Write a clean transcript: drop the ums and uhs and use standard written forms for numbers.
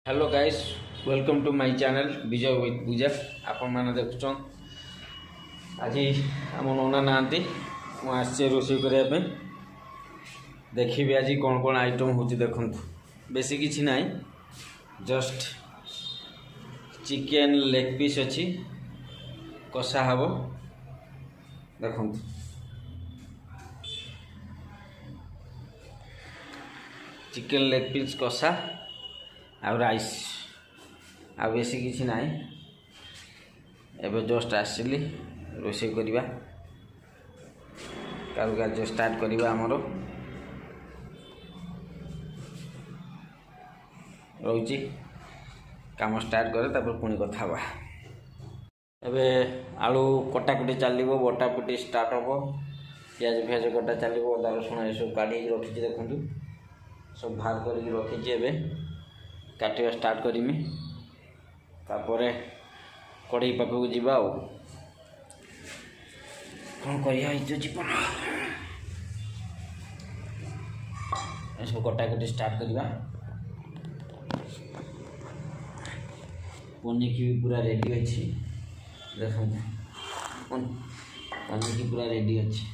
Hello guys, welcome to my channel Vijay with Pooja. आपण मैंने देखुन आज आम नना ना मुझे रोषे करने देखी आज कौन कौन आइटम हो देखु। बेसी किसी ना, जस्ट चिकेन लेग पीस अच्छी कषा हम देखु। चिकेन लेग पीस कषा आ राइस आ बेसी किसी ना। एबे जस्ट आसली रोषे करवा कारुकार्य स्टार्ट करवा आमर रोची काम स्टार्ट करे तापर पुणी कथा हवा। एबे आलू कटाकटी चलो, बटापटी स्टार्ट हम, पियाज फियाज कटा चलो, अदा रसुण ये सब काढ़ी रखी देखु, सब बाहर कर रखी। एबे काटिया स्टार्ट करमी, तापरे कड़ई पाखक जीवा कौन करिया जीवन सब कटाकटी स्टार्ट करवा। पनीर की भी पूरा रेडी अच्छी देखो, पनीर की पूरा रेडी अच्छी।